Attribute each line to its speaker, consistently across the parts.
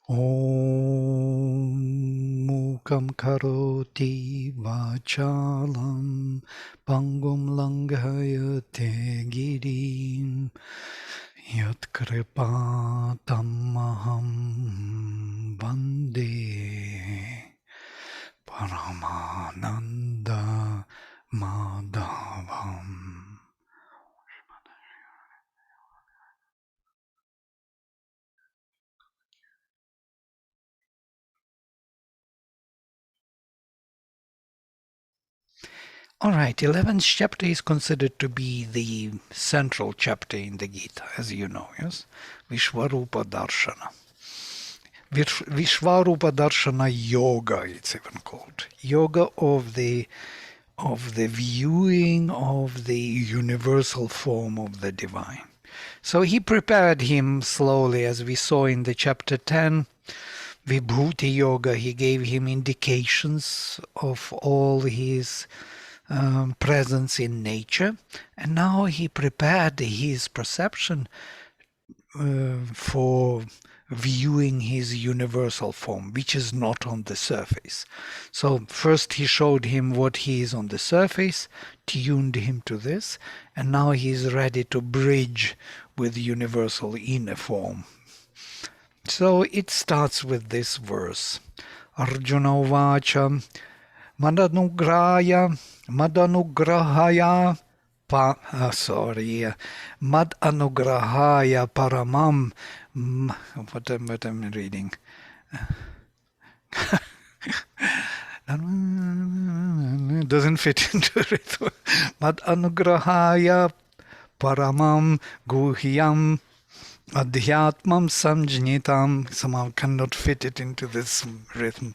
Speaker 1: Om Mukam Karoti Vachalam Pangum Langhayate Girim Yat Kripa Tamaham Vande Paramananda Madhavam. All right, 11th chapter is considered to be the central chapter in the Gita, as you know, yes? Vishwarupa Darshana. Vishwarupa Darshana Yoga, it's even called. Yoga of the viewing of the universal form of the divine. So he prepared him slowly, as we saw in the chapter 10. Vibhuti Yoga, he gave him indications of all his presence in nature, and now he prepared his perception for viewing his universal form, which is not on the surface. So first he showed him what he is on the surface, tuned him to this, and now he is ready to bridge with the universal inner form. So it starts with this verse. Arjuna Uvacha Madanugrahaya Paramam. What I'm reading. Doesn't fit into it. Madanugrahaya Paramam Guhyam Adhyatmam Samjnitam. Somehow cannot fit it into this rhythm.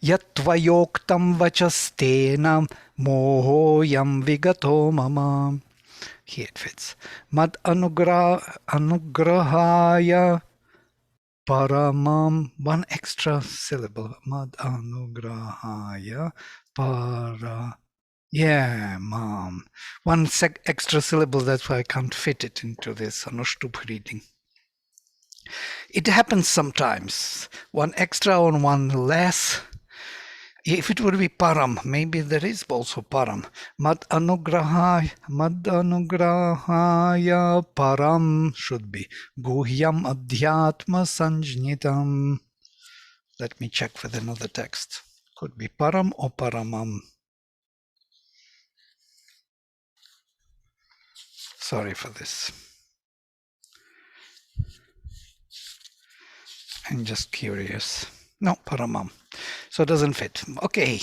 Speaker 1: Yatvayoktam vachastena mohoyam vigato mama. Here it fits. Mad anugrahaya paramam. One extra syllable. Mad anugrahaya para. Yeah, mom. One extra syllable, that's why I can't fit it into this Anushtup reading. It happens sometimes. One extra on one less. If it would be param, maybe there is also param. Mad anugrahaya param should be. Guhyam adhyatma sanjnitam. Let me check with another text. Could be param or paramam. Sorry for this. I'm just curious. No, paramam. So it doesn't fit. Okay.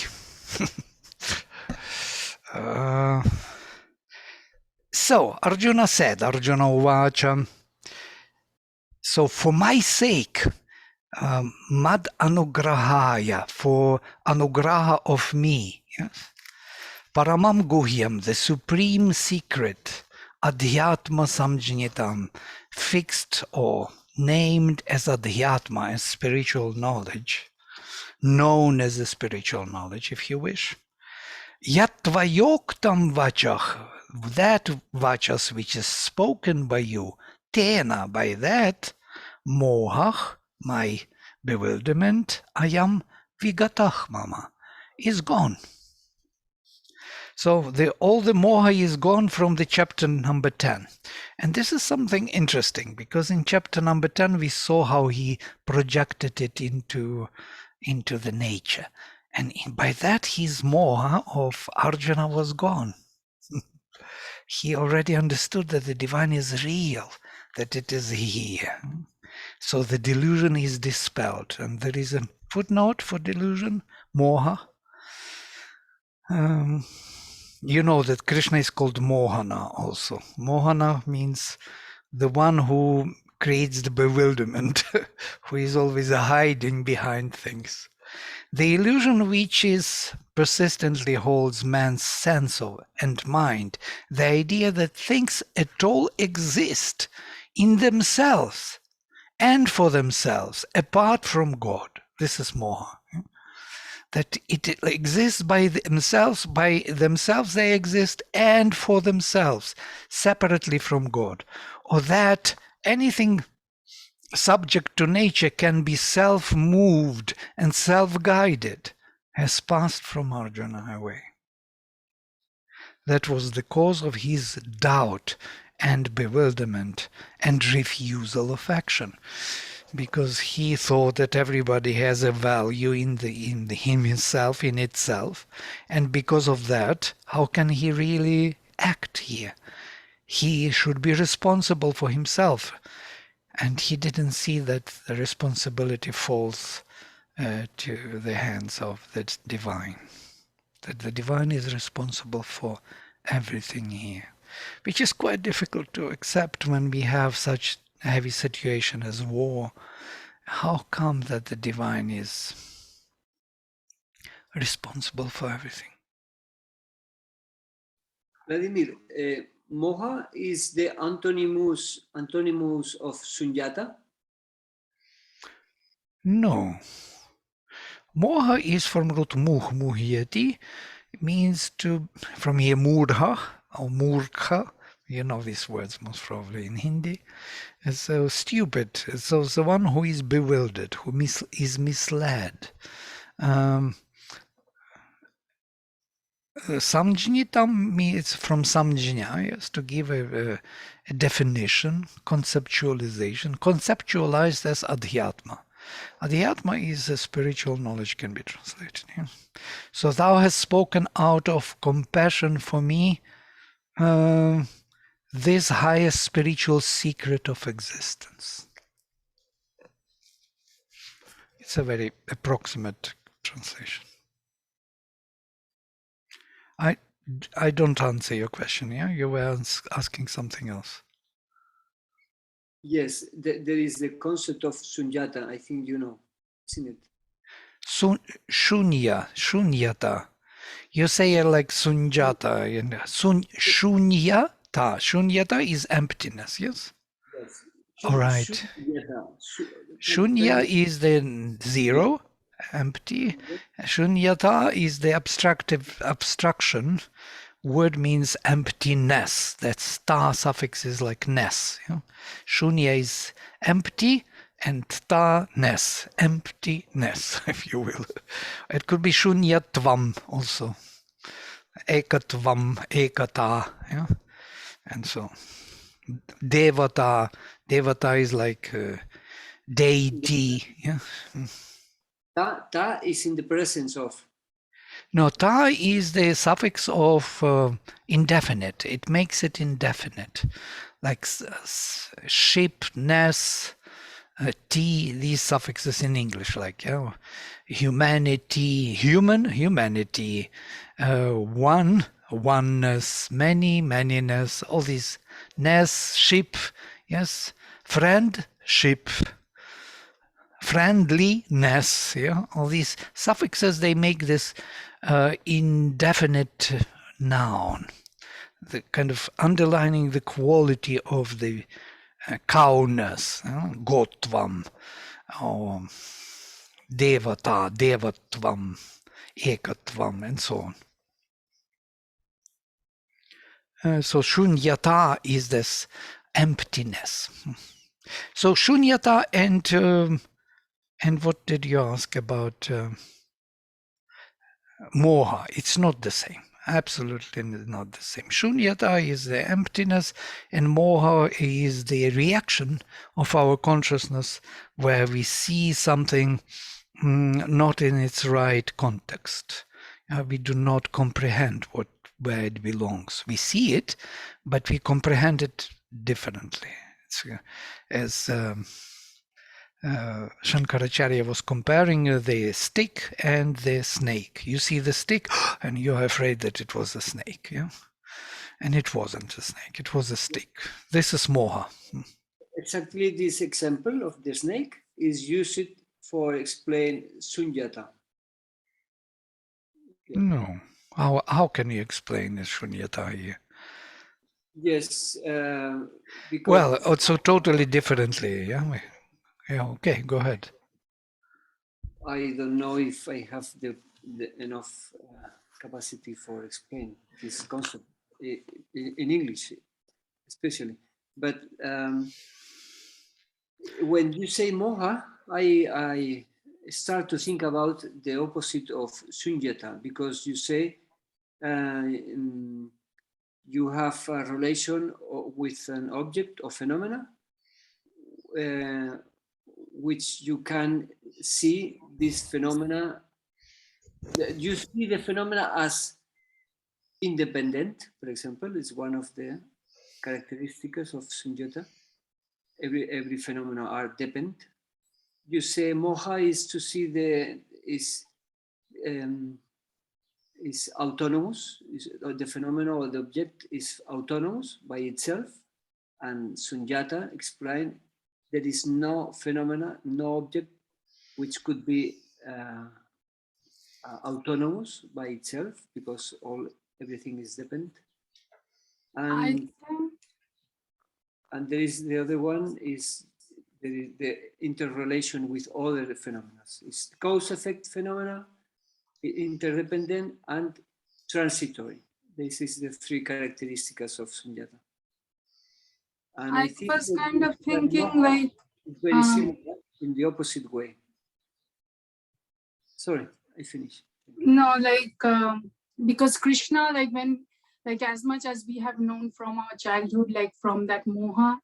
Speaker 1: So Arjuna said, Arjuna Uvacha, so for my sake, mad anugrahaya, for anugraha of me, yes? Paramam guhyam, the supreme secret, adhyatma samjnitam, fixed or named as adhyatma, as spiritual knowledge, known as the spiritual knowledge, if you wish. Yatvayoktam vachach, that vachas which is spoken by you, tena, by that, mohach, my bewilderment, ayam vigatach mama, is gone. So all the moha is gone from the chapter number 10. And this is something interesting, because in chapter number 10 we saw how he projected it into the nature. And by that his moha of Arjuna was gone. He already understood that the divine is real, that it is here. So the delusion is dispelled. And there is a footnote for delusion, moha. You know that Krishna is called Mohana also. Mohana means the one who creates the bewilderment, who is always hiding behind things. The illusion which is persistently holds man's sense of and mind, the idea that things at all exist in themselves and for themselves, apart from God. This is Moha. That it exists by themselves they exist, and for themselves, separately from God. Or that anything subject to nature can be self-moved and self-guided has passed from Arjuna away. That was the cause of his doubt and bewilderment and refusal of action, because he thought that everybody has a value in himself, in itself, and because of that, how can he really act here? He should be responsible for himself, and he didn't see that the responsibility falls to the hands of the divine, that the divine is responsible for everything here, which is quite difficult to accept when we have such a heavy situation as war. How come that the divine is responsible for everything?
Speaker 2: Vladimir, moha is the antonymus of sunyata?
Speaker 1: No. Moha is from root muh, muhyati. It means to, from here, mudha or murkha. You know these words most probably in Hindi. So stupid. So the one who is bewildered, who is misled. Samjnita means from samjna, yes, to give a definition, conceptualization, conceptualized as adhyatma. Adhyatma is a spiritual knowledge, can be translated. Yeah? So thou hast spoken out of compassion for me, this highest spiritual secret of existence. It's a very approximate translation. I don't answer your question, yeah? You were asking something else.
Speaker 2: Yes, there is the concept of sunyata, I think you know, isn't it?
Speaker 1: Shunyata. You say it like sunjata. Shunyata. Shunyata is emptiness, yes?
Speaker 2: Yes.
Speaker 1: All right. Shunya is the zero, empty. Shunyata is the abstraction. Word means emptiness. That ta suffix is like ness. You know? Shunya is empty, and ta-ness, emptiness, if you will. It could be shunyatvam also. Ekatvam, ekata, yeah? And so. Devata is like deity. Yeah?
Speaker 2: Ta is in the presence of.
Speaker 1: No, ta is the suffix of indefinite. It makes it indefinite. Like ship, ness, t, these suffixes in English, like humanity, humanity, oneness, manyness, all these ness, ship, yes, friendship, friendliness, yeah, all these suffixes, they make this indefinite noun, the kind of underlining the quality of the cowness, gotvam, or devata, devatvam, ekatvam, and so on. So shunyata is this emptiness. So shunyata and what did you ask about moha? It's not the same. Absolutely not the same. Shunyata is the emptiness, and moha is the reaction of our consciousness where we see something not in its right context. We do not comprehend where it belongs. We see it, but we comprehend it differently. It's, as Shankaracharya was comparing the stick and the snake. You see the stick and you're afraid that it was a snake, yeah? And it wasn't a snake, it was a stick. This is moha.
Speaker 2: Exactly this example of the snake is used for explain sunyata.
Speaker 1: Yeah. No. How can you explain this shunyata here?
Speaker 2: Yes, because...
Speaker 1: Well, also totally differently, yeah? Yeah, okay, go ahead.
Speaker 2: I don't know if I have the enough capacity for explain this concept in English, especially. But When you say moha, I start to think about the opposite of sunyata, because you say you have a relation with an object or phenomena, uh, which you can see this phenomena. You see the phenomena as independent, for example, is one of the characteristics of sunyata. Every phenomena are dependent. You say moha is to see um, is autonomous. The phenomena or the object is autonomous by itself, and Sunyata explained there is no phenomena, no object which could be autonomous by itself, because everything is dependent.
Speaker 3: I
Speaker 2: And
Speaker 3: think
Speaker 2: and there is the other one is the interrelation with other phenomena. It's cause-effect phenomena, interdependent, and transitory. This is the three characteristics of Sunyata. And I
Speaker 3: I
Speaker 2: think
Speaker 3: was
Speaker 2: that
Speaker 3: kind of thinking
Speaker 2: Moha
Speaker 3: like,
Speaker 2: is very
Speaker 3: um,
Speaker 2: similar in the opposite way. Sorry, I finished.
Speaker 3: no, like because Krishna, like when, like as much as we have known from our childhood, like from that moha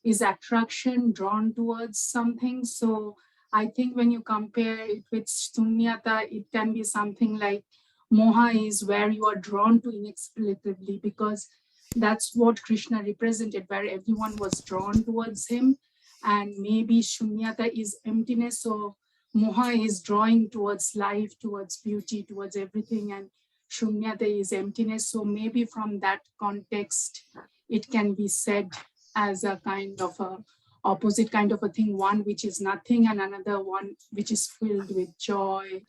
Speaker 3: is attraction drawn towards something. So I think when you compare it with sunyata, it can be something like moha is where you are drawn to inexplicably, because that's what Krishna represented, where everyone was drawn towards him. And maybe shunyata is emptiness. So moha is drawing towards life, towards beauty, towards everything, and shunyata is emptiness. So maybe from that context, it can be said as a kind of a opposite kind of a thing, one which is nothing and another one which is filled with joy.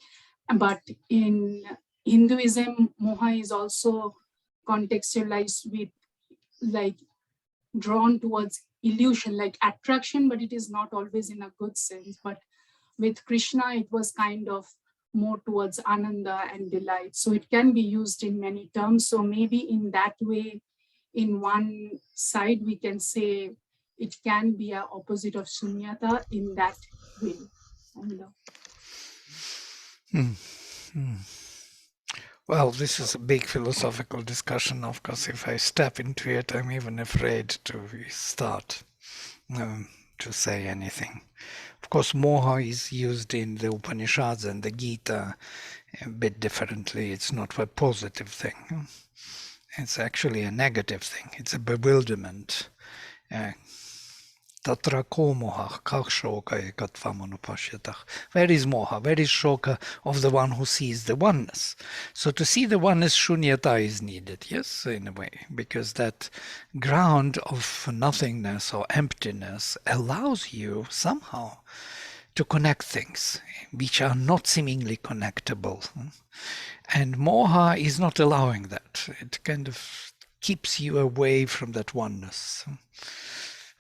Speaker 3: But in Hinduism, moha is also contextualized with like drawn towards illusion, like attraction, but it is not always in a good sense. But with Krishna, it was kind of more towards ananda and delight. So it can be used in many terms. So maybe in that way, in one side, we can say it can be an opposite of sunyata in that way.
Speaker 1: Well, this is a big philosophical discussion. Of course, if I step into it, I'm even afraid to start to say anything. Of course, moha is used in the Upanishads and the Gita a bit differently. It's not a positive thing. It's actually a negative thing. It's a bewilderment. Tatra ko moha, kak shoka ekatvamanupashyatah. Where is moha? Where is shoka of the one who sees the oneness? So to see the oneness, shunyata is needed, yes, in a way, because that ground of nothingness or emptiness allows you somehow to connect things which are not seemingly connectable. And moha is not allowing that. It kind of keeps you away from that oneness.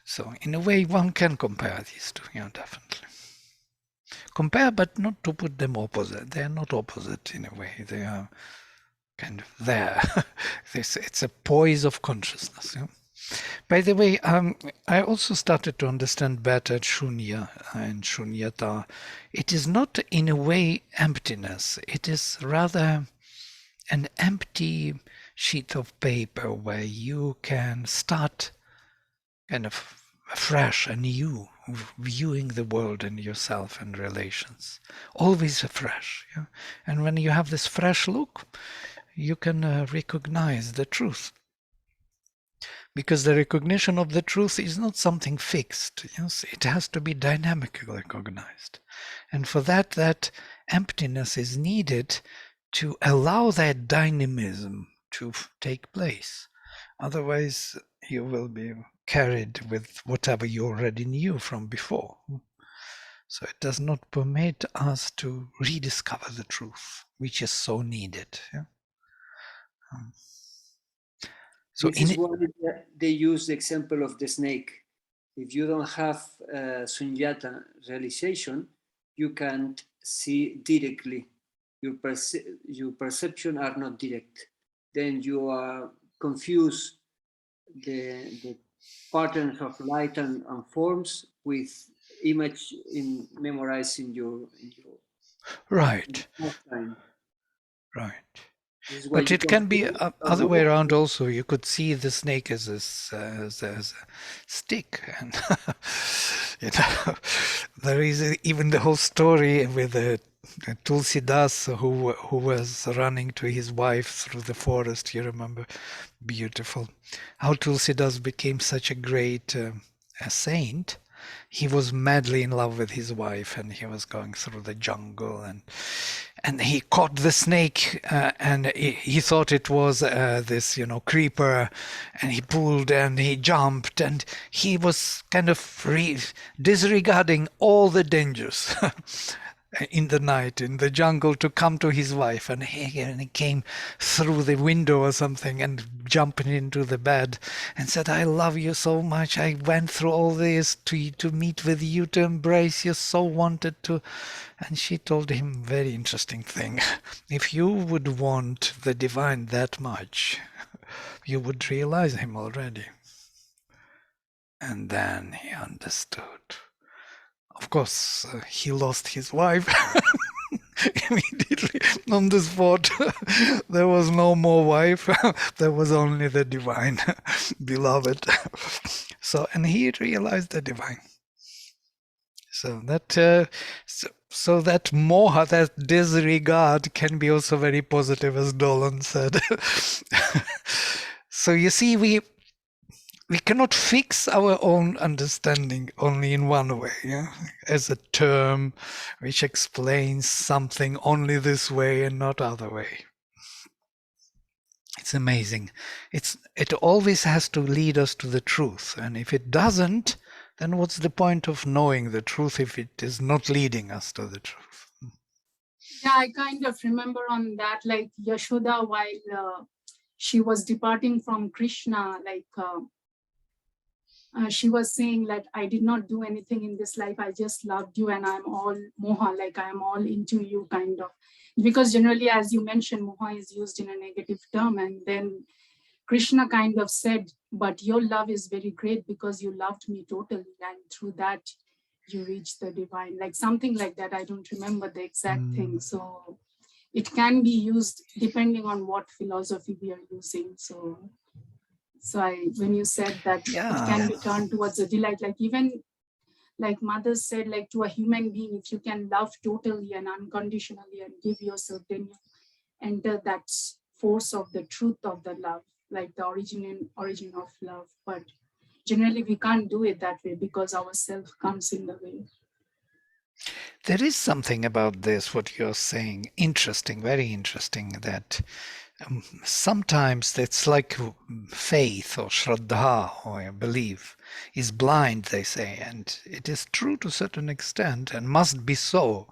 Speaker 1: So in a way, one can compare these two, yeah, definitely. Compare, but not to put them opposite. They are not opposite in a way. They are kind of there. It's a poise of consciousness. Yeah? By the way, I also started to understand better shunya and shunyata. It is not in a way emptiness. It is rather an empty sheet of paper where you can start kind of fresh, anew, viewing the world and yourself and relations. Always afresh. Yeah? And when you have this fresh look, you can recognize the truth. Because the recognition of the truth is not something fixed. Yes? It has to be dynamically recognized. And for that, that emptiness is needed to allow that dynamism to take place. Otherwise, you will be carried with whatever you already knew from before. So it does not permit us to rediscover the truth, which is so needed. Yeah? So
Speaker 2: This is why they use the example of the snake. If you don't have sunyata realization, you can't see directly. Your perception are not direct. Then you are confused the patterns of light and forms with image memorized in your
Speaker 1: Right,
Speaker 2: time.
Speaker 1: right.
Speaker 2: This is why
Speaker 1: But
Speaker 2: you
Speaker 1: it
Speaker 2: can
Speaker 1: can be
Speaker 2: feel a
Speaker 1: other way
Speaker 2: move.
Speaker 1: around also. You could see the snake as as a stick, and you know, there is even the whole story with Tulsidas who was running to his wife through the forest. You remember, beautiful, how Tulsidas became such a great a saint. He was madly in love with his wife, and he was going through the jungle, and he caught the snake, and he thought it was this, you know, creeper, and he pulled and he jumped, and he was kind of disregarding all the dangers in the night in the jungle to come to his wife, and he came through the window or something and jumping into the bed and said, I love you so much, I went through all this to meet with you, to embrace you, so wanted to. And she told him very interesting thing. If you would want the divine that much, you would realize him already. And then he understood. Of course, he lost his wife immediately on the spot. There was no more wife. There was only the divine beloved. So, and he realized the divine. So that so that moha, that disregard, can be also very positive, as Dolan said. So you see, we cannot fix our own understanding only in one way, yeah? As a term which explains something only this way and not other way. It's amazing. It always has to lead us to the truth, and if it doesn't, then what's the point of knowing the truth if it is not leading us to the truth?
Speaker 3: Yeah, I kind of remember on that, like Yashoda, while she was departing from Krishna, like she was saying that I did not do anything in this life. I just loved you, and I'm all moha, like I'm all into you, kind of. Because generally, as you mentioned, moha is used in a negative term, and then Krishna kind of said, but your love is very great because you loved me totally, and through that you reach the divine, like something like that. I don't remember the exact thing. So it can be used depending on what philosophy we are using. So when you said that it can be turned towards a delight, like even like mother said, like to a human being, if you can love totally and unconditionally and give yourself, then you enter that force of the truth of the love, like the origin of love. But generally we can't do it that way because our self comes in the way.
Speaker 1: There is something about this, what you're saying, interesting, very interesting, that sometimes it's like faith or shraddha or belief is blind, they say, and it is true to a certain extent and must be so.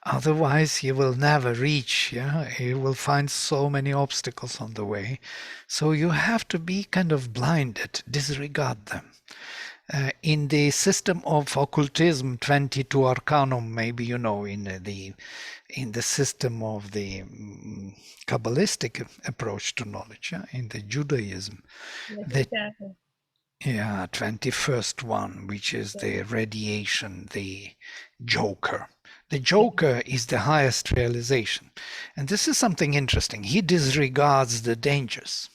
Speaker 1: Otherwise, you will never reach, yeah? You will find so many obstacles on the way. So you have to be kind of blinded, disregard them. In the system of occultism, 22 arcanum, maybe you know, in the system of the Kabbalistic approach to knowledge, in the Judaism,
Speaker 4: Yes, exactly.
Speaker 1: 21st one, which is the radiation, the Joker. The Joker is the highest realization. And this is something interesting. He disregards the dangers.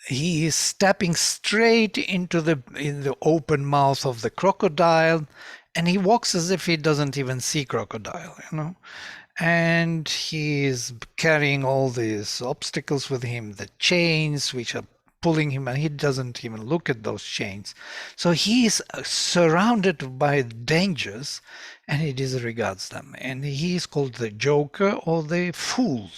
Speaker 1: He is stepping straight into in the open mouth of the crocodile, and he walks as if he doesn't even see crocodile, you know. And he is carrying all these obstacles with him, the chains which are pulling him, and he doesn't even look at those chains. So he is surrounded by dangers, and he disregards them. And he is called the Joker or the Fool.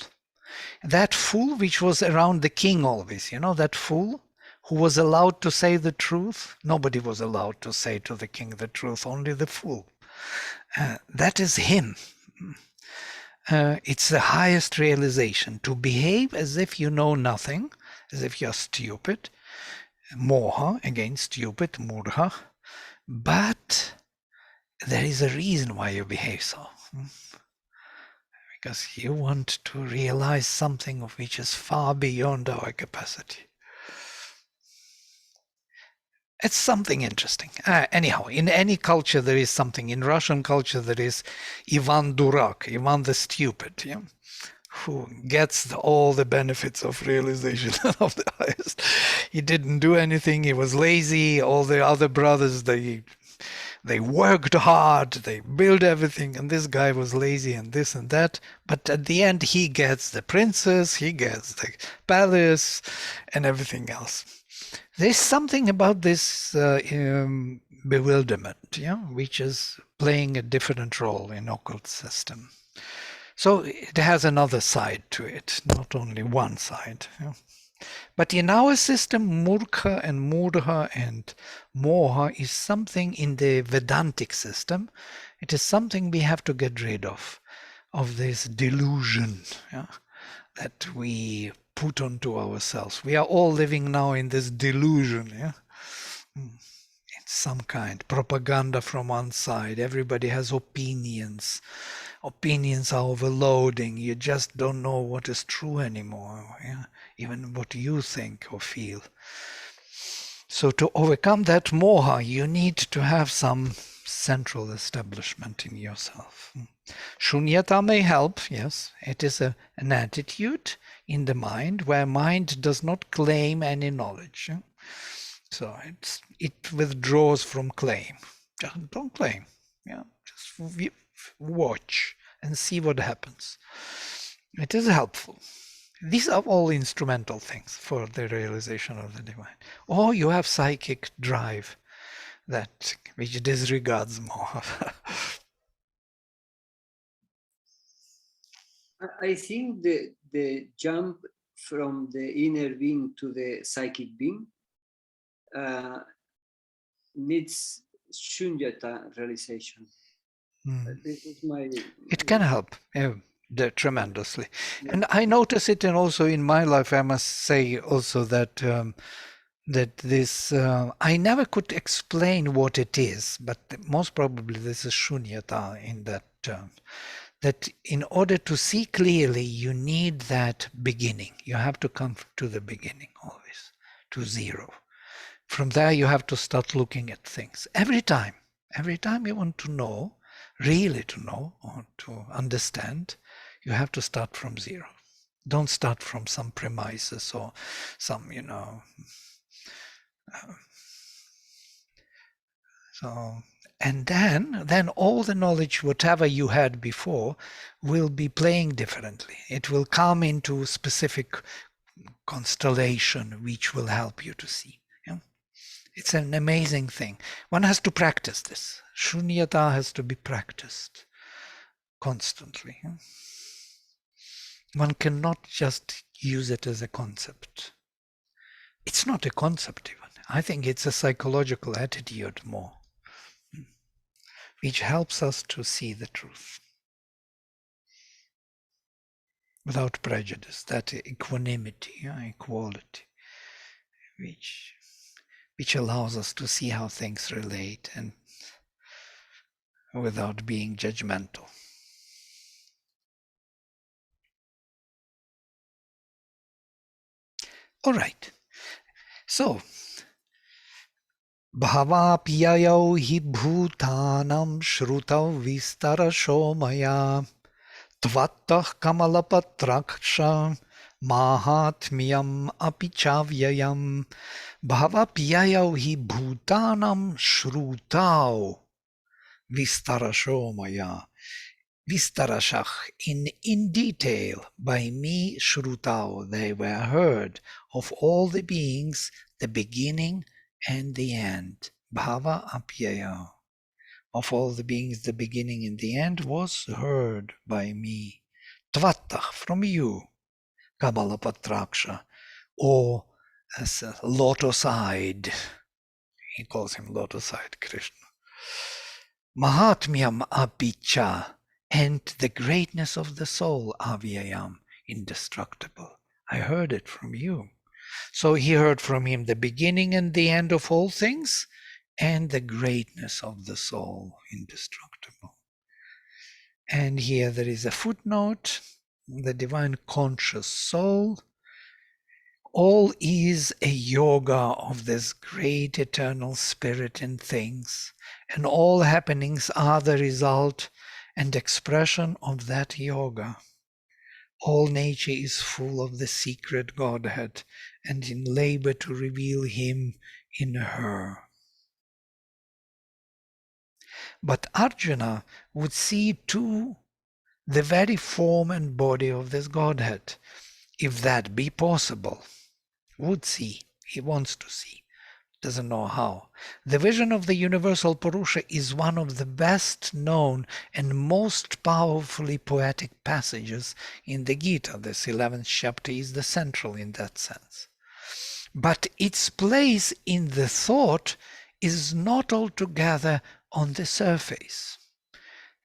Speaker 1: That fool which was around the king always, you know, that fool who was allowed to say the truth. Nobody was allowed to say to the king the truth, only the fool. That is him. It's the highest realization, to behave as if you know nothing, as if you're stupid. Moha, again, stupid, murha. But there is a reason why you behave so. Because you want to realize something of which is far beyond our capacity. It's something interesting. Anyhow, in any culture there is something. In Russian culture there is Ivan Durak, Ivan the Stupid, yeah, who gets all the benefits of realization of the highest. He didn't do anything. He was lazy. All the other brothers, they worked hard. They built everything, and this guy was lazy and this and that. But at the end, he gets the princess, he gets the palace, and everything else. There's something about this bewilderment, yeah, which is playing a different role in occult system. So it has another side to it, not only one side. Yeah. But in our system, murkha and murha and moha is something in the Vedantic system. It is something we have to get rid of this delusion, yeah, that we put onto ourselves. We are all living now in this delusion, yeah. It's some kind propaganda from one side. Everybody has opinions. Opinions are overloading. You just don't know what is true anymore, yeah? Even what you think or feel. So to overcome that moha, you need to have some central establishment in yourself. Shunyata may help, yes. It is an attitude in the mind where mind does not claim any knowledge. Yeah? So it withdraws from claim. Just don't claim. Yeah, just watch and see what happens. It is helpful. These are all instrumental things for the realization of the divine. Or you have psychic drive that which disregards moha.
Speaker 2: I think the jump from the inner being to the psychic being needs shunyata realization. This is my
Speaker 1: It can help tremendously. Yeah. And I notice it and also in my life, I must say also that that this, I never could explain what it is, but most probably this is shunyata in that term. That in order to see clearly, you need that beginning. You have to come to the beginning always, to zero. From there, you have to start looking at things. Every time you want to know, really to know or to understand, you have to start from zero. Don't start from some premises or some, so, and then all the knowledge, whatever you had before, will be playing differently. It will come into specific constellation, which will help you to see. Yeah? It's an amazing thing. One has to practice this. Shunyata has to be practiced constantly. Yeah? One cannot just use it as a concept. It's not a concept even. I think it's a psychological attitude more, which helps us to see the truth without prejudice, that equanimity, equality, which allows us to see how things relate and without being judgmental. All right. So, bhavapiyayau hi bhutanam shrutau vistarasho maya tvattah kamalapatraksha mahatmyam apichavyayam bhavapiyayau hi bhutanam shrutau vistarasho maya. Vistarashach, in detail, by me Shrutao, they were heard of all the beings, the beginning and the end. Bhava apyaya. Of all the beings, the beginning and the end was heard by me. Tvattach, from you. Kamalapatraksha, or as a lotus-eyed. He calls him lotus-eyed Krishna. Mahatmyam apicha, and the greatness of the soul, avyayam, indestructible. I heard it from you. So he heard from him the beginning and the end of all things, and the greatness of the soul, indestructible. And here there is a footnote, the divine conscious soul, All is a yoga of this great eternal spirit in things, and all happenings are the result and expression of that yoga. All nature is full of the secret Godhead and in labor to reveal him in her. But Arjuna would see too the very form and body of this Godhead, if that be possible. Would see, he wants to see, doesn't know how. The vision of the universal Purusha is one of the best known and most powerfully poetic passages in the Gita. This 11th chapter is the central in that sense. But its place in the thought is not altogether on the surface.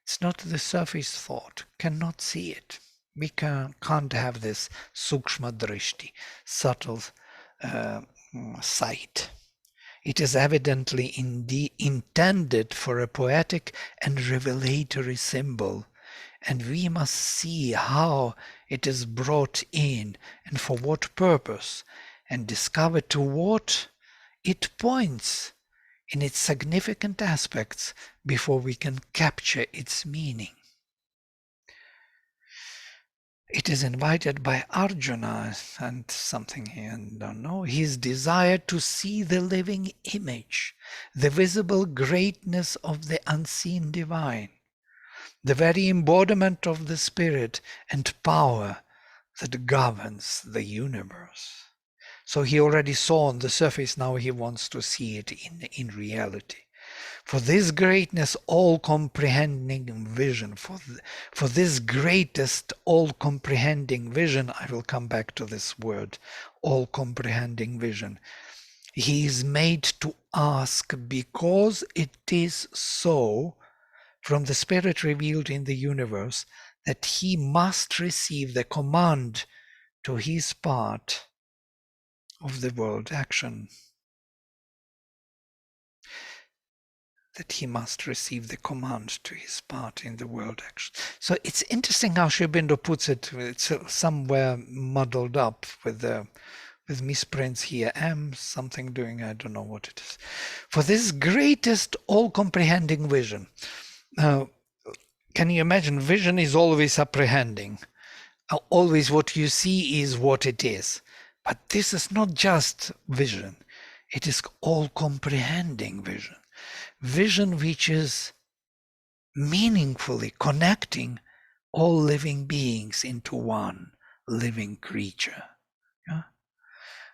Speaker 1: It's not the surface thought, cannot see it. We can't have this sukshma drishti, subtle sight. It is evidently intended for a poetic and revelatory symbol, and we must see how it is brought in and for what purpose, and discover to what it points in its significant aspects before we can capture its meaning. It is invited by Arjuna and something here, I don't know, his desire to see the living image, the visible greatness of the unseen divine, the very embodiment of the spirit and power that governs the universe. So he already saw on the surface, now he wants to see it in reality. For this greatness, all-comprehending vision, for this greatest all-comprehending vision, I will come back to this word, all-comprehending vision, he is made to ask because it is so from the Spirit revealed in the universe that he must receive the command to his part of the world action. That he must receive the command to his part in the world action. So it's interesting how Sri Aurobindo puts it. It's somewhere muddled up with misprints here. Something doing, I don't know what it is. For this greatest all-comprehending vision. Now, can you imagine? Vision is always apprehending. Always what you see is what it is. But this is not just vision. It is all-comprehending vision. Vision which is meaningfully connecting all living beings into one living creature, yeah?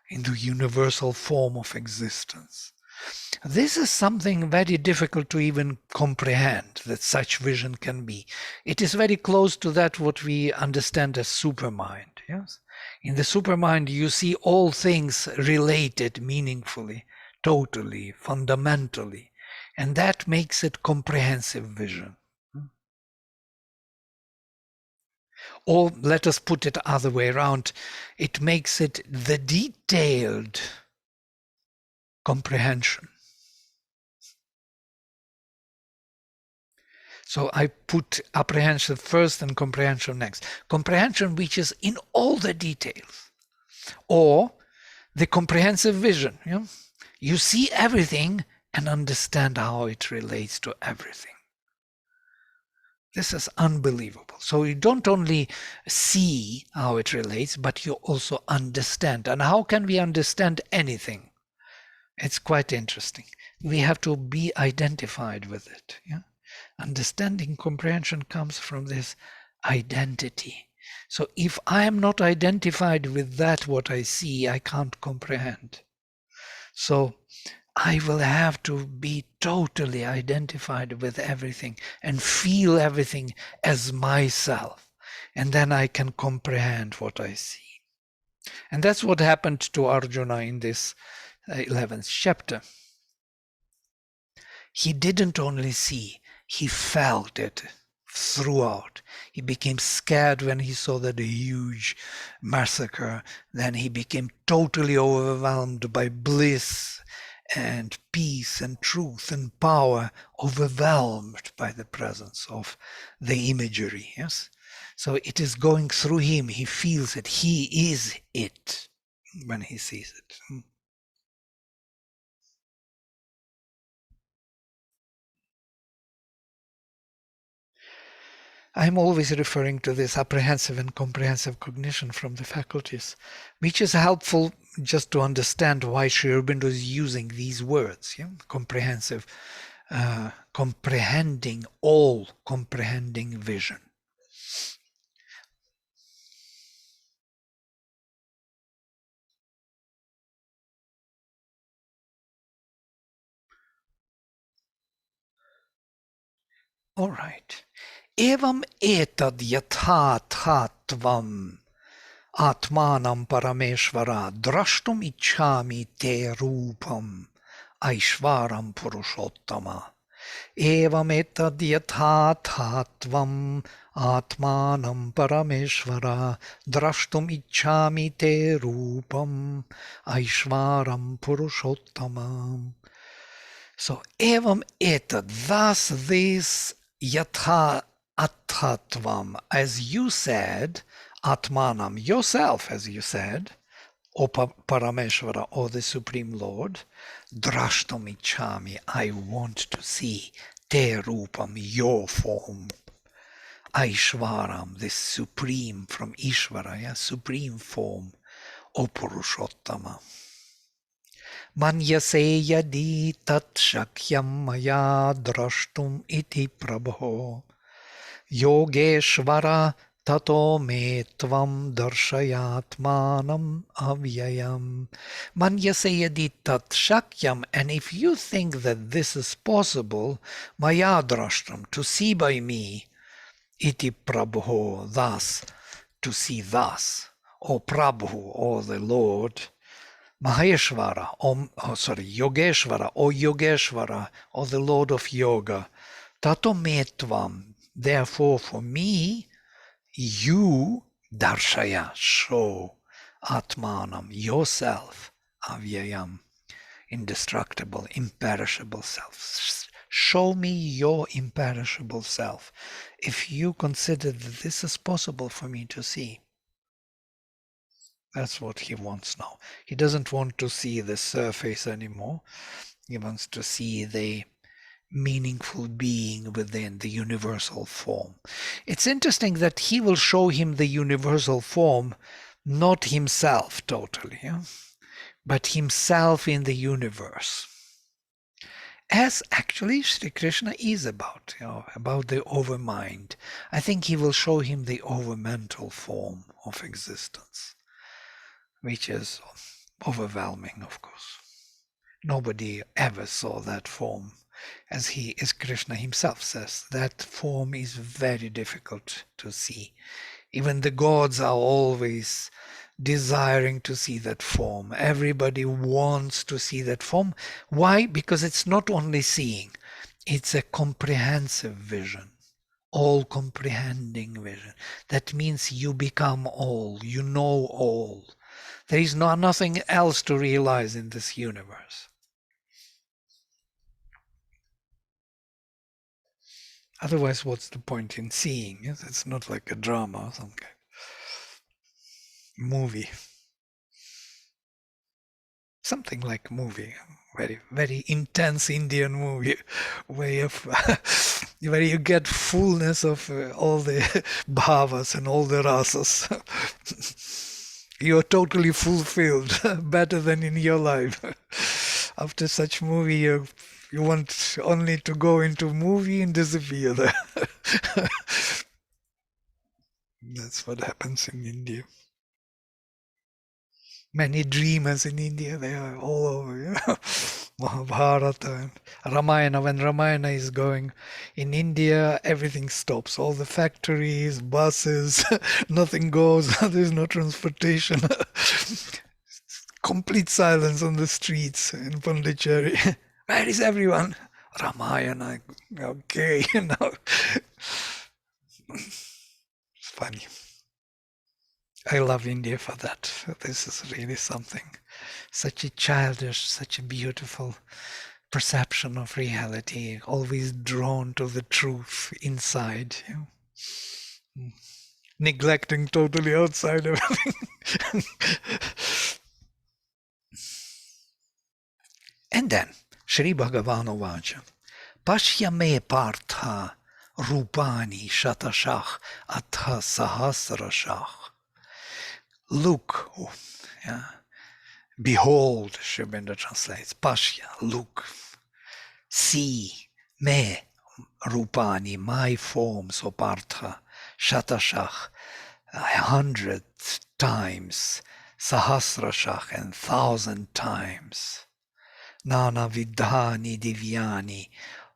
Speaker 1: In the universal form of existence. This is something very difficult to even comprehend, that such vision can be. It is very close to that what we understand as supermind. Yes? In the supermind you see all things related meaningfully, totally, fundamentally. And that makes it comprehensive vision. Or let us put it other way around. It makes it the detailed comprehension. So I put apprehension first and comprehension next. Comprehension which is in all the details. Or the comprehensive vision. You know? You see everything and understand how it relates to everything. This is unbelievable. So you don't only see how it relates, but you also understand. And how can we understand anything? It's quite interesting. We have to be identified with it. Yeah? Understanding, comprehension comes from this identity. So if I am not identified with that what I see, I can't comprehend. So I will have to be totally identified with everything and feel everything as myself. And then I can comprehend what I see. And that's what happened to Arjuna in this 11th chapter. He didn't only see, he felt it throughout. He became scared when he saw that huge massacre. Then he became totally overwhelmed by bliss and peace and truth and power, overwhelmed by the presence of the imagery. Yes, so it is going through him. He feels it. He is it. when he sees it. I'm always referring to this apprehensive and comprehensive cognition from the faculties, which is helpful just to understand why Sri Aurobindo is using these words, comprehensive, comprehending, all comprehending vision. All right. Evam etad yathathatvam atmanam parameshvara drashtum ichhami te rupam aishvaram purushottama. Evam etad yathathatvam atmanam parameshvara drashtum ichhami te rupam aishvaram purushottama. So, evam etad, thus this yatha athatvam, as you said, atmanam, yourself, as you said, O Parameshvara, or the Supreme Lord, drashtam ichhami, I want to see te rupam, your form, Aishvaram, this supreme from Ishvara, supreme form, O Purushottama. Manyase yadi tat shakyam maya drashtum iti prabho Yogeshvara tato me tvam darshayatmanam avyayam. Manyase yadi tat shakyam, and if you think that this is possible, maya drashtum, to see by me, iti prabho, thus, to see thus, O Prabhu, O the Lord, Maheshvara, Yogeshvara, or Yogeshvara, or the Lord of Yoga, tato metvam, therefore for me, you, darshaya, show, atmanam, yourself, avyayam, indestructible, imperishable self. Show me your imperishable self, if you consider that this is possible for me to see. That's what he wants now. He doesn't want to see the surface anymore. He wants to see the meaningful being within the universal form. It's interesting that he will show him the universal form, not himself totally, but himself in the universe. As actually Sri Krishna is about, about the overmind. I think he will show him the overmental form of existence, which is overwhelming, of course. Nobody ever saw that form. As Krishna himself says, that form is very difficult to see. Even the gods are always desiring to see that form. Everybody wants to see that form. Why? Because it's not only seeing, it's a comprehensive vision. All comprehending vision. That means you become all, you know all. There is nothing else to realize in this universe. Otherwise, what's the point in seeing? It's not like a drama or some kind of movie. Something like movie, very, very intense Indian movie, where you get fullness of all the bhavas and all the rasas. You're totally fulfilled, better than in your life. After such movie, you want only to go into movie and disappear there. That's what happens in India. Many dreamers in India, they are all over, Mahabharata and Ramayana. When Ramayana is going in India, everything stops. All the factories, buses, nothing goes. There's no transportation. Complete silence on the streets in Pondicherry. Where is everyone? Ramayana. Okay, It's funny. I love India for that. This is really something. Such a childish, such a beautiful perception of reality, always drawn to the truth inside. Neglecting totally outside everything. And then, Sri Bhagavan Uvacha, Pashya me partha rupani shatashach atha sahasrashach. Look, yeah, behold, Sri Aurobindo translates, Pashya, look, see, me, rupani, my forms, O Partha, shatashach, 100 times, sahasrashach, and 1,000 times, nana vidhani divyani,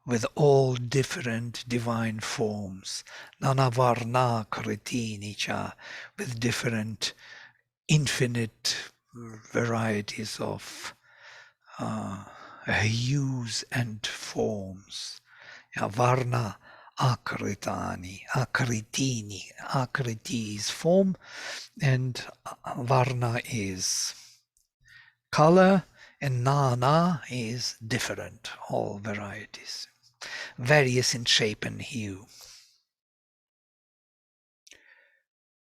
Speaker 1: with all different divine forms, nana varna kritini cha, with different infinite varieties of hues and forms. Yeah, varna akritani, akritini. Akriti is form and varna is color, and nana is different, all varieties, various in shape and hue,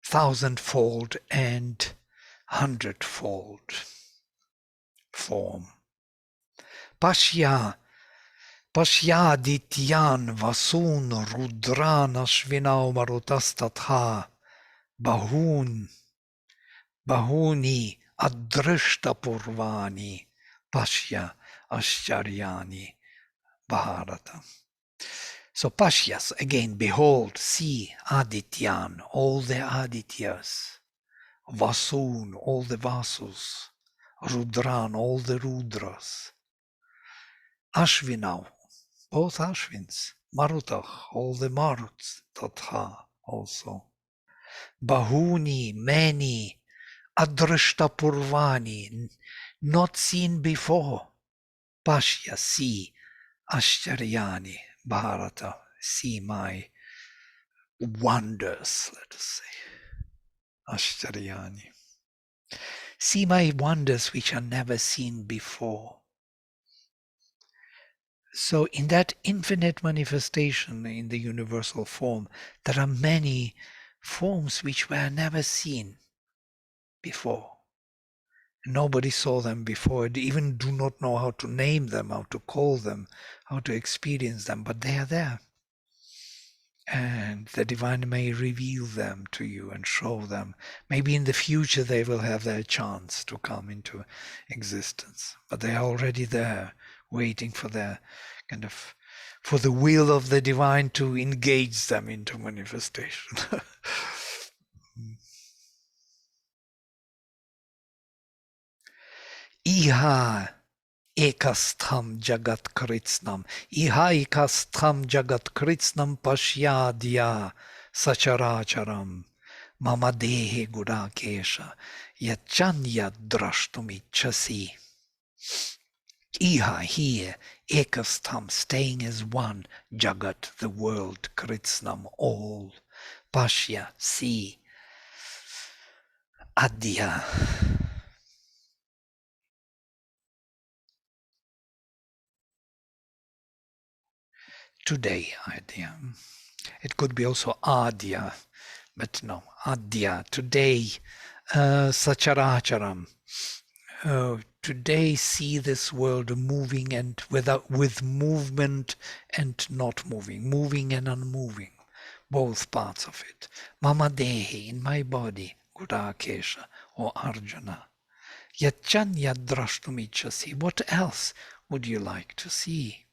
Speaker 1: thousandfold and hundredfold form. Pashya, Pashyadityan vasun rudran ashvinau marutastatha bahuni adrishta purvani pashya ashcharyani Bharata. So Pashyas, again, behold, see, Adityan, all the Adityas, Vasun, all the Vasus, Rudran, all the Rudras, Ashvinau, both Ashvins, Marutach, all the Maruts, Tatha also, Bahuni, many, Adrishta Purvani, not seen before, Pashya, see, Ashcharyani, Bharata, see my wonders, let us say, Ashcharyani. See my wonders which are never seen before. So in that infinite manifestation in the universal form, there are many forms which were never seen before. Nobody saw them before, they even do not know how to name them, how to call them, how to experience them, but they are there. And the divine may reveal them to you and show them. Maybe in the future they will have their chance to come into existence, but they are already there, waiting for their for the will of the divine to engage them into manifestation. Iha ekastham jagat kritsnam. Iha ekastham jagat kritsnam pashyadya sacharacharam. Mama dehe gudakesha yachanya drashtumichasi. Iha, here, ekastham, staying as one, jagat, the world, kritsnam, all, pashya, see, adya. Today, adya. It could be also adya, but no, adya, today, sacharacharam. Today see this world moving and with movement and not moving, moving and unmoving, both parts of it. Mama dehi, in my body, Gudakesha or Arjuna. Yachan yadrashtumichasi, what else would you like to see?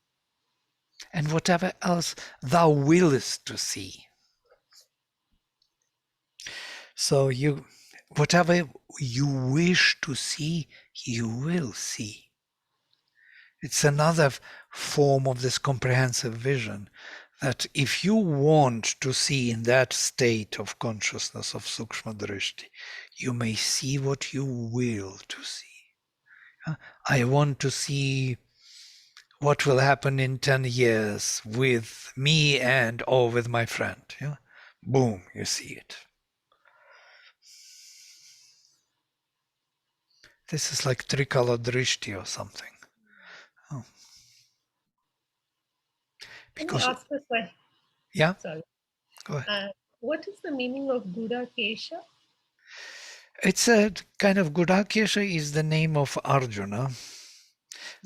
Speaker 1: And whatever else thou willest to see. So whatever you wish to see, you will see. It's another form of this comprehensive vision, that if you want to see in that state of consciousness of Sukshma Drishti, you may see what you will to see. I want to see what will happen in 10 years with me or with my friend. Yeah? Boom, you see it. This is like Trikala Drishti or something. Oh.
Speaker 4: Can I ask a question?
Speaker 1: Yeah?
Speaker 4: Sorry.
Speaker 1: Go ahead.
Speaker 4: What is the meaning of Gudakesha?
Speaker 1: It's a kind of Gudakesha is the name of Arjuna.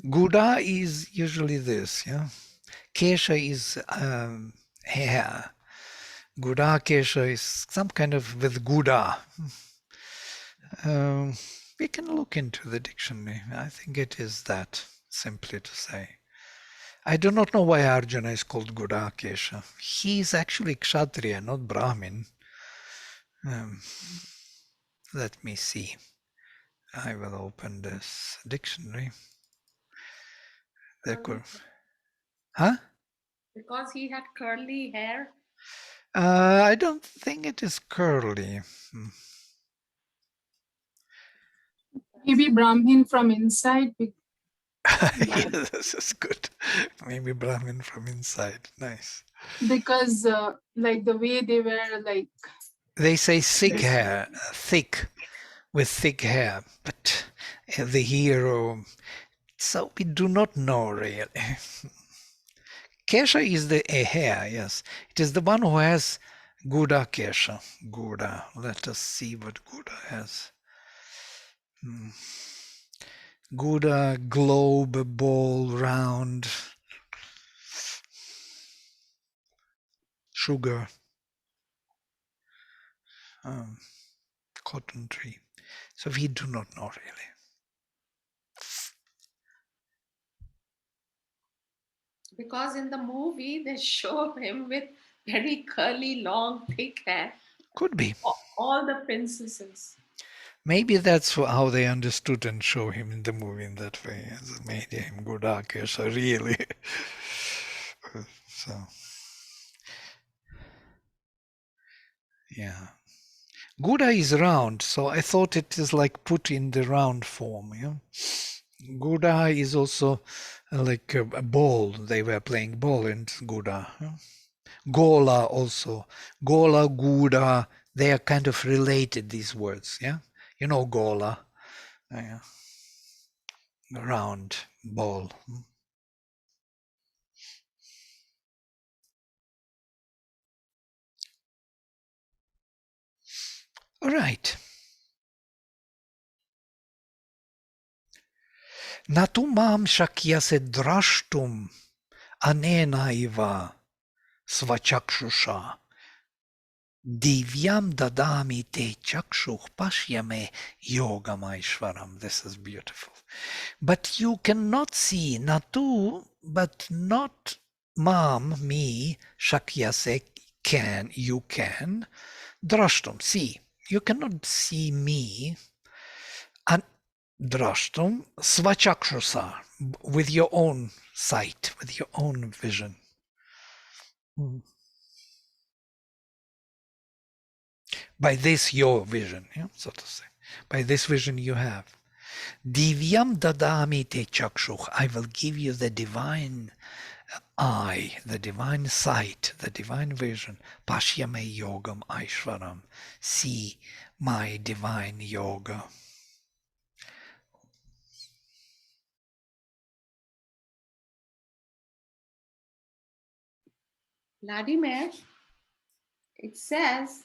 Speaker 1: Guda is usually this, yeah. Kesha is hair. Guda Kesha is some kind of with Guda. We can look into the dictionary. I think it is that, simply to say. I do not know why Arjuna is called Guda Kesha. He is actually Kshatriya, not Brahmin. Let me see. I will open this dictionary. Huh?
Speaker 4: Because he had curly hair.
Speaker 1: I don't think it is curly.
Speaker 3: Maybe Brahmin from inside.
Speaker 1: Yeah, this is good. Maybe Brahmin from inside. Nice.
Speaker 3: Because like the way they were like.
Speaker 1: They say thick hair, thick, with thick hair, but the hero. So we do not know really. Kesha is the hair, yes. It is the one who has Guda Kesha. Guda. Let us see what Guda has. Guda, globe, ball, round, sugar, cotton tree. So we do not know really.
Speaker 4: Because in the movie, they show him with very curly, long, thick hair.
Speaker 1: Could be.
Speaker 4: All the princesses.
Speaker 1: Maybe that's how they understood and show him in the movie in that way. As made him Guda Kesha, really. So, yeah. Guda is round, so I thought it is like put in the round form. Yeah? Guda is also like a ball. They were playing ball in Guda. Yeah? Gola also. Gola, Guda, they are kind of related, these words. Yeah, you know Gola. Round ball. All right. Natu mam shakyase drashtum anena iva svachakshusha divyam dadami te chakshuh pashyame yogamaishwaram. This is beautiful. But you cannot see natu, but not mam, me, shakyase, you can, drashtum, see. You cannot see me, and drashtum, svachakshusa, with your own sight, with your own vision. By this, your vision, yeah, so to say. By this vision you have. Divyam dadami te chakshuh. I will give you the divine eye, the divine sight, the divine vision. Pashyame yogam aishwaram. See my divine yoga.
Speaker 4: Vladimir, it says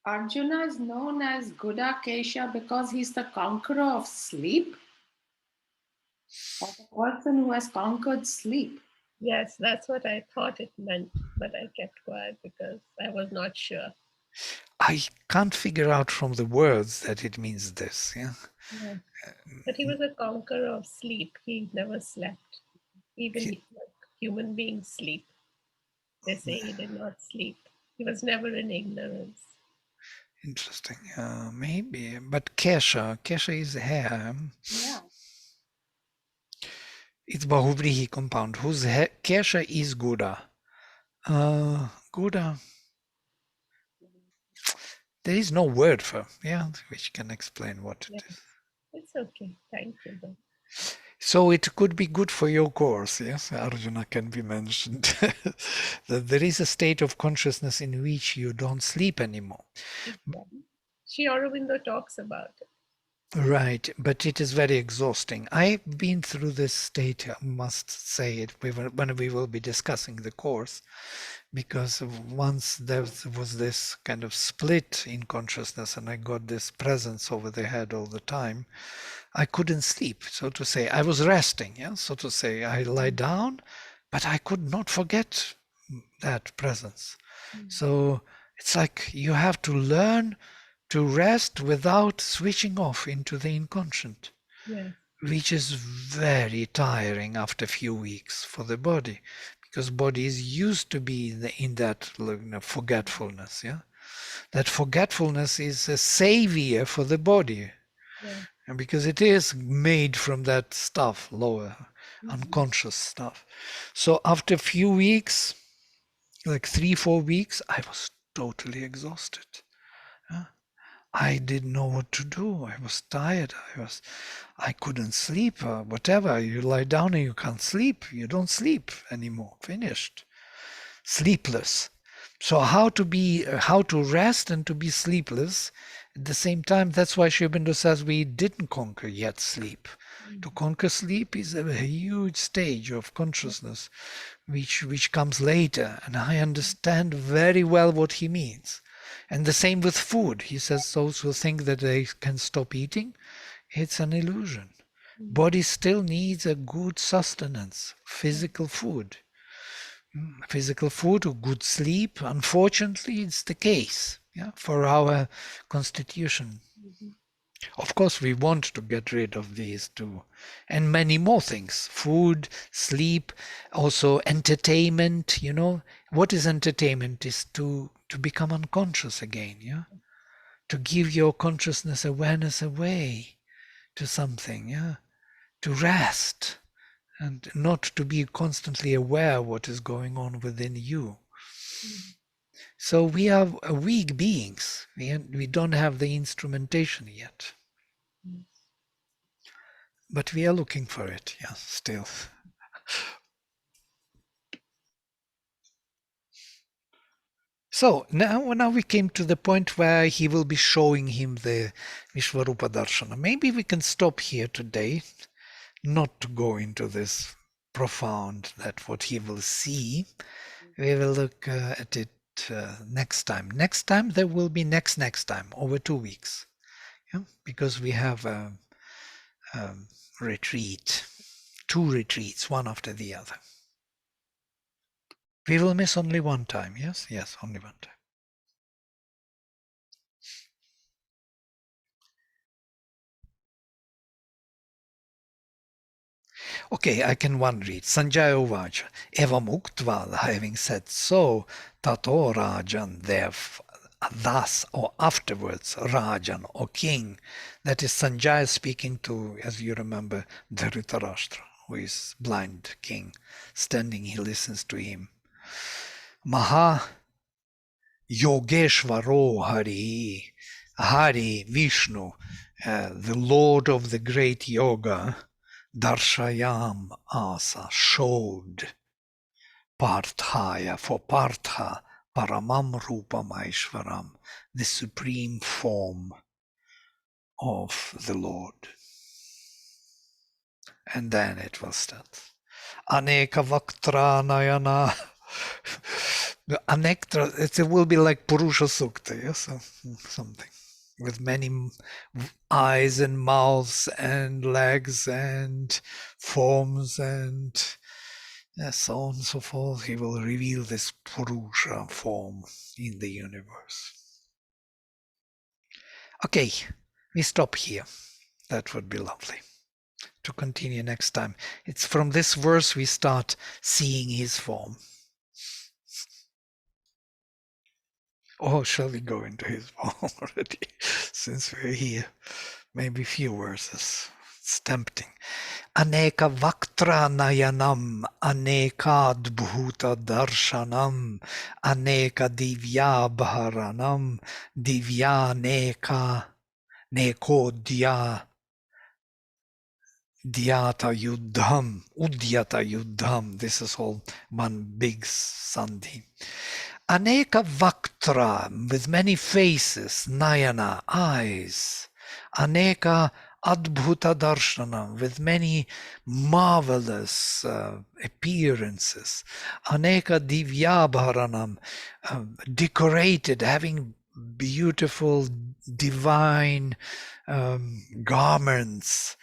Speaker 4: Arjuna is known as Gudakesha because he's the conqueror of sleep, or the person who has conquered sleep.
Speaker 5: Yes, that's what I thought it meant, but I kept quiet because I was not sure.
Speaker 1: I can't figure out from the words that it means this. Yeah.
Speaker 5: Yeah. But he was a conqueror of sleep. He never slept. Even like human beings sleep. They say he did not sleep. He was never in ignorance.
Speaker 1: Interesting. Maybe, but Kesha is hair.
Speaker 4: Yeah.
Speaker 1: It's Bahuvrihi compound. Whose Kesha is Guda. Guda. There is no word for, yeah, which can explain what it is.
Speaker 5: It's okay. Thank you, though.
Speaker 1: So it could be good for your course, yes? Arjuna can be mentioned. That there is a state of consciousness in which you don't sleep anymore.
Speaker 5: Exactly. Sri Aurobindo talks about it.
Speaker 1: Right, but it is very exhausting. I've been through this state, I must say it, when we will be discussing the course, because once there was this kind of split in consciousness and I got this presence over the head all the time, I couldn't sleep, so to say. I was resting, yeah, so to say. I lie down, but I could not forget that presence. So it's like you have to learn to rest without switching off into the inconscient,
Speaker 5: Yeah.
Speaker 1: which is very tiring after a few weeks for the body, because body is used to be in that forgetfulness. Yeah, that forgetfulness is a savior for the body,
Speaker 5: Yeah.
Speaker 1: and because it is made from that stuff, lower unconscious stuff. So after a few weeks, like 3-4 weeks, I was totally exhausted. I didn't know what to do. I was tired. I couldn't sleep. Whatever. You lie down and you can't sleep. You don't sleep anymore. Finished. Sleepless. So how to rest and to be sleepless at the same time? That's why Sri Aurobindo says we didn't conquer yet sleep. To conquer sleep is a huge stage of consciousness, which comes later, and I understand very well what he means. And the same with food. He says those who think that they can stop eating, it's an illusion. Body still needs a good sustenance, physical food. Physical food or good sleep, unfortunately, it's the case, yeah, for our constitution. Of course, we want to get rid of these too, and many more things: food, sleep, also entertainment. You know, what is entertainment? Is to become unconscious again. Yeah, to give your consciousness awareness away to something. Yeah, to rest and not to be constantly aware what is going on within you. So we are weak beings. We don't have the instrumentation yet. But we are looking for it, yeah, still. So now we came to the point where he will be showing him the Vishvarupa Darshana. Maybe we can stop here today, not to go into this profound, that what he will see. We will look at it next time. Next time there will be next time, over 2 weeks. Yeah? Because we have a retreat, 2 retreats, one after the other. We will miss only one time, yes? Yes, only one time. Okay, I can one read. Sanjaya Uvacha. Evam Uktva, having said so, Tato Rajan, thus or afterwards, Rajan or king. That is Sanjaya speaking to, as you remember, Dhritarashtra, who is blind king. Standing, he listens to him. Maha Yogeshvaro Hari, Hari Vishnu, the Lord of the great yoga, Darshayam Asa, showed Parthaya, for Partha, Paramam Rupam Aishvaram, the supreme form of the Lord. And then it will start. Aneka Vaktra Nayana. The Anektra, it will be like Purusha Sukta, yes? Something with many eyes and mouths and legs and forms and so on and so forth. He will reveal this Purusha form in the universe. Okay, we stop here. That would be lovely. To continue next time. It's from this verse we start seeing his form. Or shall we go into his form already, since we're here? Maybe a few verses. It's tempting. Aneka Vaktra Nayanam, Aneka Dbhuta Darshanam, Aneka Divya Bharanam, Divya Neka, Neko Dya, Dhyata Yuddham, Udyata Yuddham. This is all one big sandhi. Aneka Vaktra, with many faces, Nayana, eyes. Aneka adbhuta darshanam, with many marvelous appearances. Aneka divyabharanam, decorated, having beautiful divine garments.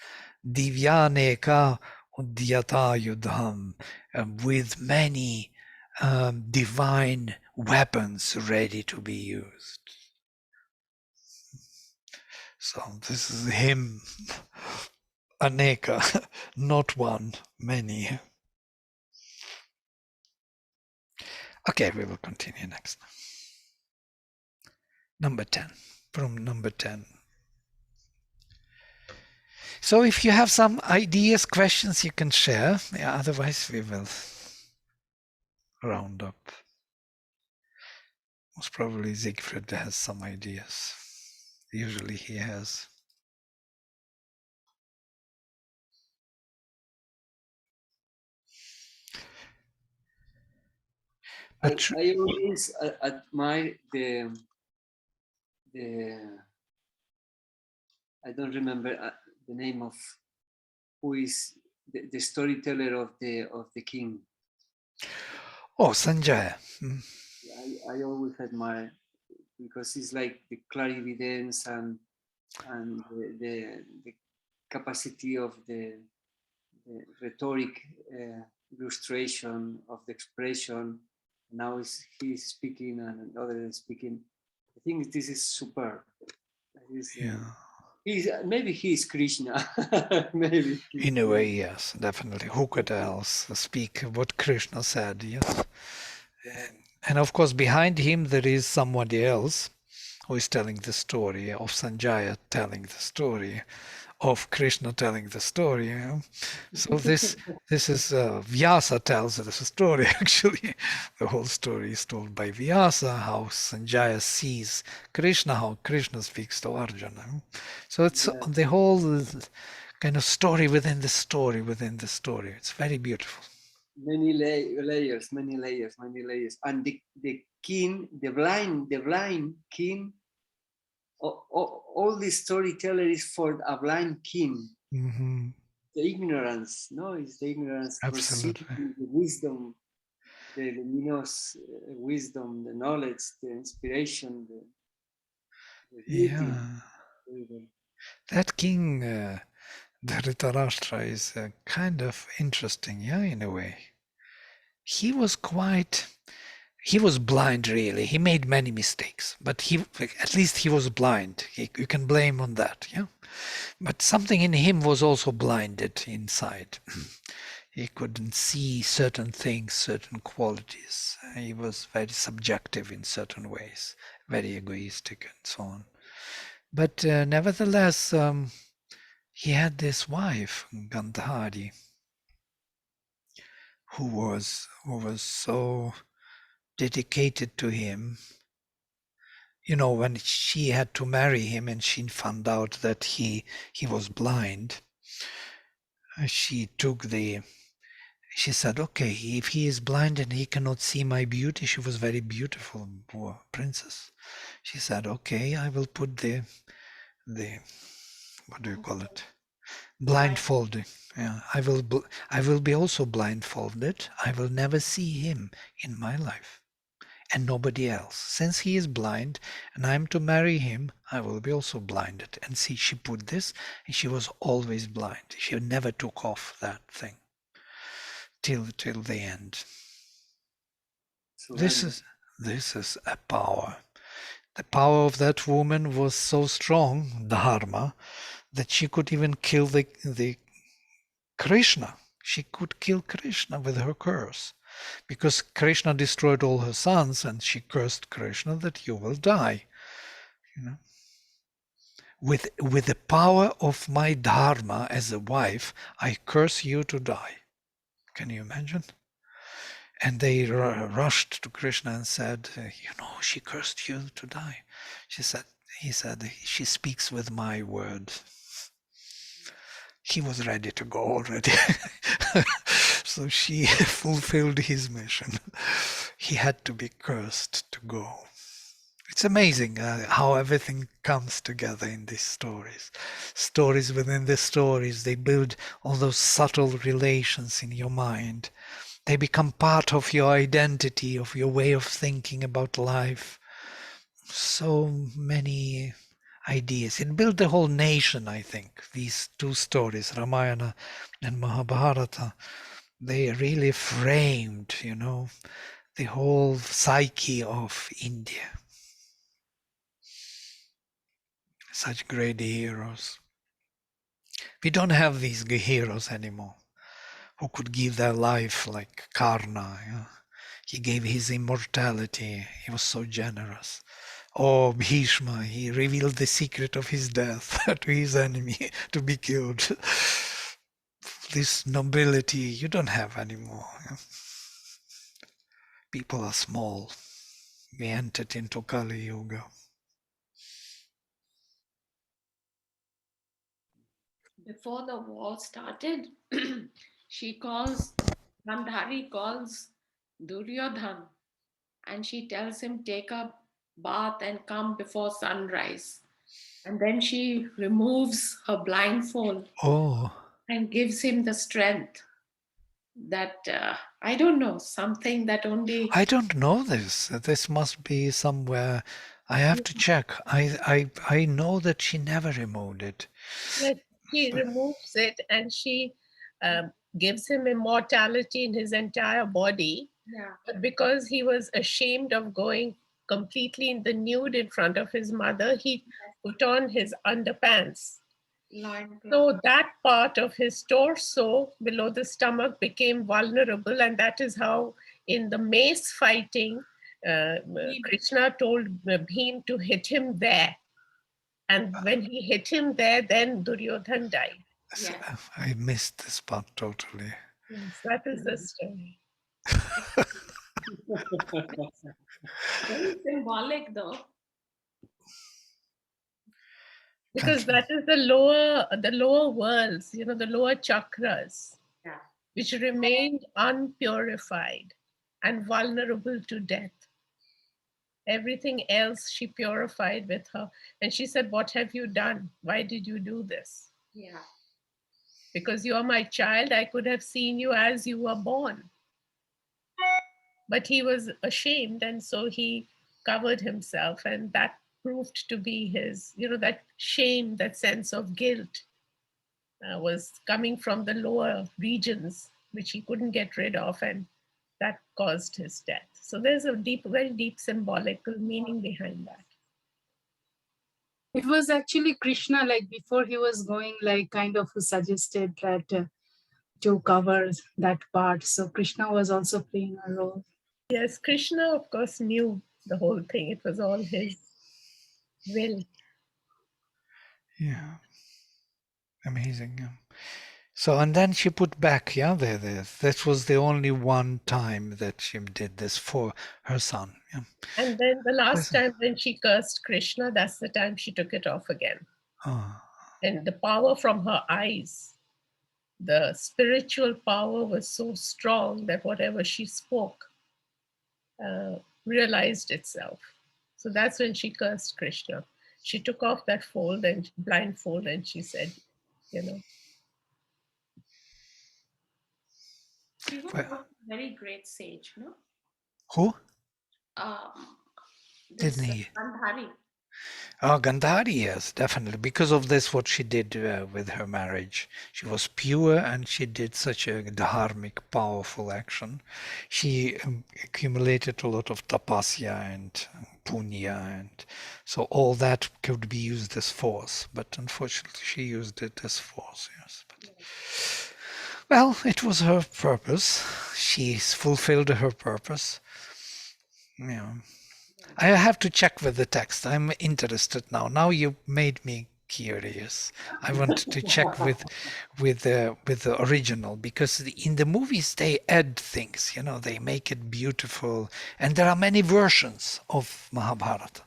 Speaker 1: Divyaneka udyatayudham, with many divine weapons ready to be used. So this is him, Aneka, not one, many. Okay, we will continue next. Number 10, from number 10. So if you have some ideas, questions, you can share. Yeah, otherwise we will round up. Most probably Siegfried has some ideas. Usually he has. But
Speaker 2: I always admire I don't remember the name of who is the storyteller of the king.
Speaker 1: oh, Sanjaya.
Speaker 2: I always admire, because it's like the clarividence and the capacity of the rhetoric illustration of the expression. Now he's speaking and others is speaking. I think this is superb. Maybe he's Krishna. Maybe.
Speaker 1: In a way, yes, definitely. Who could else speak what Krishna said? Yes. And of course, behind him there is somebody else who is telling the story of Sanjaya, telling the story of Krishna, telling the story. You know? So this is Vyasa tells the story. Actually, the whole story is told by Vyasa, how Sanjaya sees Krishna, how Krishna speaks to Arjuna. So it's the whole kind of story within the story within the story. It's very beautiful.
Speaker 2: Many layers, and the king, the blind king. All the storyteller is for a blind king.
Speaker 1: Mm-hmm.
Speaker 2: The ignorance, no, it's the ignorance.
Speaker 1: Absolutely.
Speaker 2: The wisdom, the luminous wisdom, the knowledge, the inspiration, the beauty.
Speaker 1: Yeah. That king, the Dhritarashtra, is kind of interesting, yeah, in a way. He was blind, really. He made many mistakes, but at least he was blind. You can blame on that, yeah. But something in him was also blinded inside. He couldn't see certain things, certain qualities. He was very subjective in certain ways, very egoistic and so on. But nevertheless, he had this wife, Gandhari, who was so dedicated to him. You know, when she had to marry him and she found out that he was blind, she said, okay, if he is blind and he cannot see my beauty, she was very beautiful, poor princess. She said, okay, I will put the what do you call it? Blindfolding. Yeah, I will be also blindfolded. I will never see him in my life, and nobody else. Since he is blind and I'm to marry him, I will be also blinded. And see, she put this, and she was always blind. She never took off that thing till the end. So this is a power. The power of that woman was so strong, Dharma, that she could even kill the Krishna. She could kill Krishna with her curse, because Krishna destroyed all her sons, and she cursed Krishna that you will die. You know, with the power of my dharma as a wife, I curse you to die. Can you imagine? And they rushed to Krishna and said, she cursed you to die. He said, she speaks with my word. He was ready to go already. So she fulfilled his mission. He had to be cursed to go. It's amazing how everything comes together in these stories. Stories within the stories, they build all those subtle relations in your mind. They become part of your identity, of your way of thinking about life. So many ideas. It built the whole nation, I think. These two stories, Ramayana and Mahabharata, they really framed, the whole psyche of India. Such great heroes. We don't have these heroes anymore who could give their life like Karna. He gave his immortality. He was so generous. Or Bhishma, he revealed the secret of his death to his enemy to be killed. This nobility you don't have anymore. People are small. We entered into Kali Yuga.
Speaker 4: Before the war started, Gandhari calls Duryodhan and she tells him, take a bath and come before sunrise. And then she removes her blindfold
Speaker 1: Oh,
Speaker 4: and gives him the strength that, I don't know, something that only.
Speaker 1: I don't know this. This must be somewhere. I have to check. I know that she never removed it.
Speaker 5: Yes, she removes it and she gives him immortality in his entire body.
Speaker 4: Yeah.
Speaker 5: But because he was ashamed of going completely in the nude in front of his mother, he put on his underpants. So that part of his torso below the stomach became vulnerable, and that is how, in the mace fighting, Krishna told Bhim to hit him there. And when he hit him there, then Duryodhan died.
Speaker 4: Yeah.
Speaker 1: I missed this part totally.
Speaker 5: Yes, that is the story.
Speaker 4: Very symbolic, though.
Speaker 5: Because
Speaker 1: Continue.
Speaker 5: that is the lower worlds, the lower chakras,
Speaker 4: Yeah.
Speaker 5: which remained unpurified and vulnerable to death. Everything else she purified with her. And she said, what have you done? Why did you do this?
Speaker 4: Yeah.
Speaker 5: Because you are my child, I could have seen you as you were born. But he was ashamed, and so he covered himself, and that proved to be his, that shame, that sense of guilt was coming from the lower regions, which he couldn't get rid of, and that caused his death. So there's a very deep symbolical meaning behind that.
Speaker 3: It was actually Krishna, like before he was going, like kind of who suggested that to cover that part. So Krishna was also playing a role.
Speaker 5: Yes, Krishna, of course, knew the whole thing. It was all his will.
Speaker 1: Yeah. Amazing. Yeah. So, and then she put back, that was the only one time that she did this for her son. Yeah.
Speaker 5: And then the last time when she cursed Krishna, that's the time she took it off again.
Speaker 1: Oh.
Speaker 5: And the power from her eyes, the spiritual power was so strong that whatever she spoke realized itself. So that's when she cursed Krishna. She took off that blindfold, and she said,
Speaker 4: She was
Speaker 1: Well,
Speaker 4: a very great sage, no?
Speaker 1: who?
Speaker 4: This
Speaker 1: Didn't he?
Speaker 4: Gandhari.
Speaker 1: Oh, Gandhari, yes, definitely. Because of this, what she did with her marriage. She was pure and she did such a dharmic, powerful action. She accumulated a lot of tapasya and punya, and so all that could be used as force. But unfortunately, she used it as force, yes. But, well, it was her purpose. She's fulfilled her purpose. Yeah. I have to check with the text. I'm interested now. Now you made me curious. I want to check with the original, because in the movies they add things. They make it beautiful, and there are many versions of Mahabharata.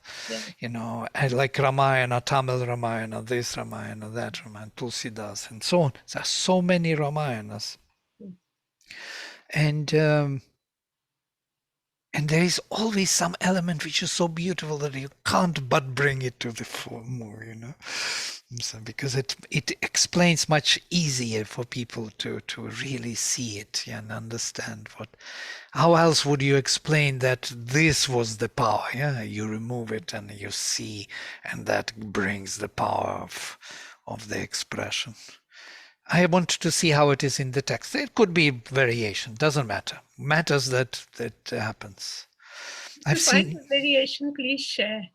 Speaker 5: Yeah.
Speaker 1: Like Ramayana, Tamil Ramayana, this Ramayana, that Ramayana, Tulsidas, and so on. There are so many Ramayanas, and And there is always some element which is so beautiful that you can't but bring it to the fore more, you know. So because it explains much easier for people to really see it and understand what. How else would you explain that this was the power? Yeah, you remove it and you see, and that brings the power of the expression. I want to see how it is in the text. It could be variation, doesn't matter. Matters that happens.
Speaker 5: If you
Speaker 1: I've
Speaker 5: find
Speaker 1: seen.
Speaker 5: a variation, please share.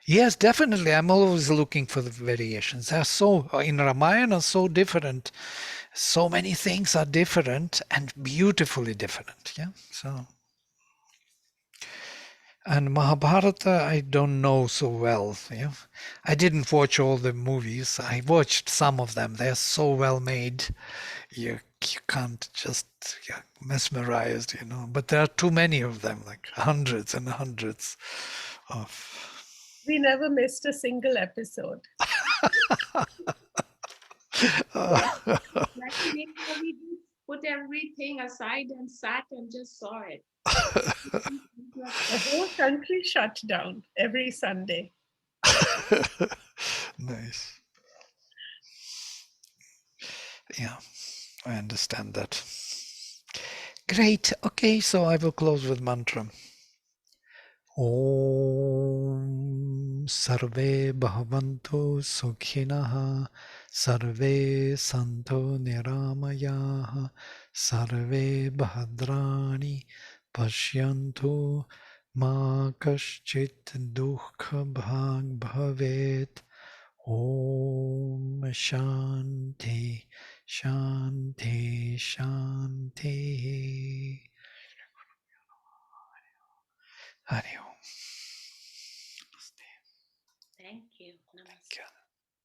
Speaker 1: Yes, definitely. I'm always looking for the variations. They're so in Ramayana so different. So many things are different and beautifully different. Yeah. So. And Mahabharata, I don't know so well. Yeah? I didn't watch all the movies. I watched some of them. They're so well made. You can't just get mesmerized, you know. But there are too many of them, like hundreds and hundreds of.
Speaker 5: We never missed a single episode.
Speaker 4: Like we just put everything aside and sat and just saw it.
Speaker 5: The whole country shut down every Sunday.
Speaker 1: Nice. Yeah, I understand that. Great. Okay, so I will close with mantra. Om Sarve Bhavantu Sukhinaha Sarve Santo Niramayaha Sarve Bhadrani Pashyantu Ma Kaschit Dukha Bhag Bhavet. Om Shanti Shanti Shanti.